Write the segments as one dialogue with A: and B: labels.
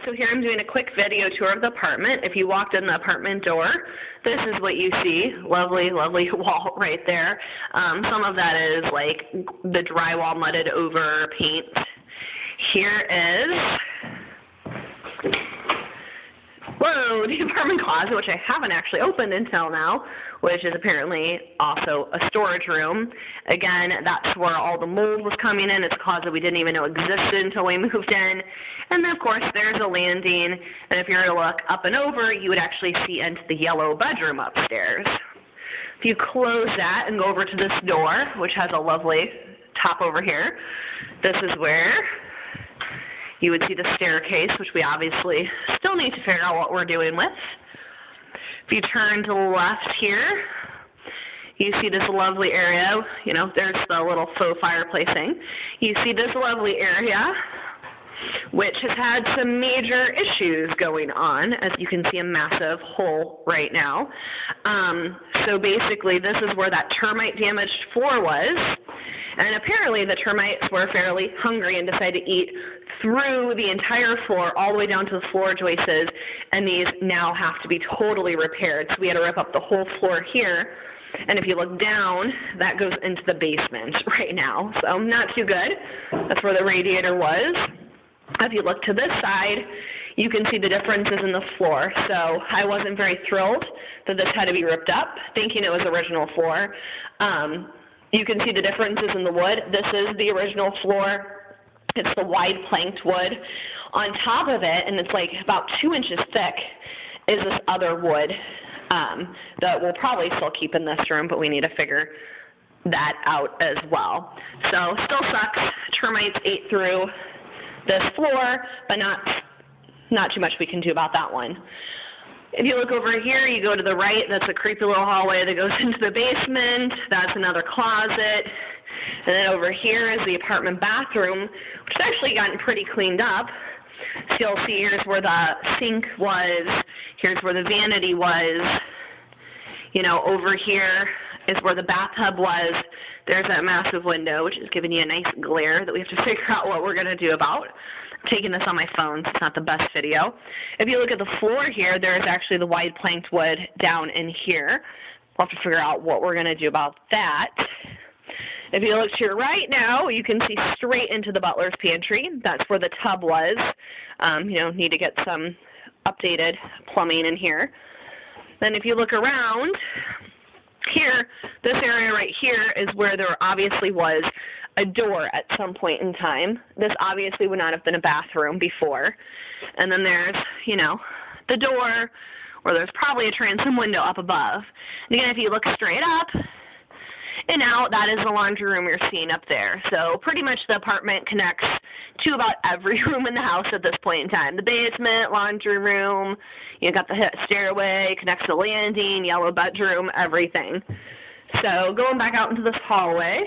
A: so here I'm doing a quick video tour of the apartment. If you walked in the apartment door, this is what you see. Lovely, lovely wall right there. Some of that is like the drywall mudded over paint. Here is, whoa, the apartment closet, which I haven't actually opened until now, which is apparently also a storage room. Again, that's where all the mold was coming in. It's a closet we didn't even know existed until we moved in. And then, of course, there's a landing. And if you were to look up and over, you would actually see into the yellow bedroom upstairs. If you close that and go over to this door, which has a lovely top over here, this is where you would see the staircase, which we obviously still need to figure out what we're doing with. If you turn to the left here, you see this lovely area. You know, there's the little faux fireplace thing. You see this lovely area, which has had some major issues going on. As you can see, a massive hole right now. So basically, this is where that termite damaged floor was. And apparently the termites were fairly hungry and decided to eat through the entire floor, all the way down to the floor joists, and these now have to be totally repaired. So we had to rip up the whole floor here. And if you look down, that goes into the basement right now. So not too good. That's where the radiator was. If you look to this side, you can see the differences in the floor. So I wasn't very thrilled that this had to be ripped up, thinking it was original floor. You can see the differences in the wood. This is the original floor. It's the wide planked wood. On top of it, and it's like about 2 inches thick, is this other wood that we'll probably still keep in this room, but we need to figure that out as well. So still sucks. Termites ate through this floor, but not too much we can do about that one. If you look over here, you go to the right, that's a creepy little hallway that goes into the basement. That's another closet. And then over here is the apartment bathroom, which has actually gotten pretty cleaned up. So you'll see here's where the sink was. Here's where the vanity was. You know, over here is where the bathtub was. There's that massive window, which is giving you a nice glare that we have to figure out what we're going to do about. I'm taking this on my phone, so it's not the best video. If you look at the floor here, there's actually the wide planked wood down in here. We'll have to figure out what we're going to do about that. If you look to your right now, you can see straight into the butler's pantry. That's where the tub was. You know, need to get some updated plumbing in here. Then if you look around here, this area right here is where there obviously was a door at some point in time. This obviously would not have been a bathroom before. And then there's, you know, the door, or there's probably a transom window up above. And again, if you look straight up and out, that is the laundry room you're seeing up there. So pretty much the apartment connects to about every room in the house at this point in time. The basement, laundry room, you got the stairway, connects to the landing, yellow bedroom, everything. So going back out into this hallway,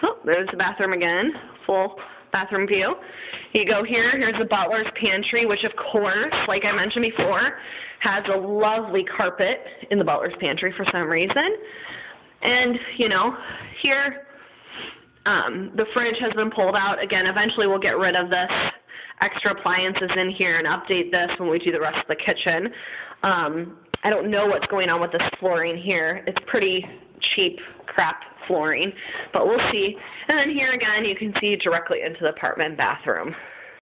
A: oh, there's the bathroom again, full bathroom view. You go here, here's the butler's pantry, which of course, like I mentioned before, has a lovely carpet in the butler's pantry for some reason. And, you know, here the fridge has been pulled out. Again, eventually we'll get rid of this extra appliances in here and update this when we do the rest of the kitchen. I don't know what's going on with this flooring here. It's pretty cheap crap flooring, but we'll see. And then here again, you can see directly into the apartment bathroom.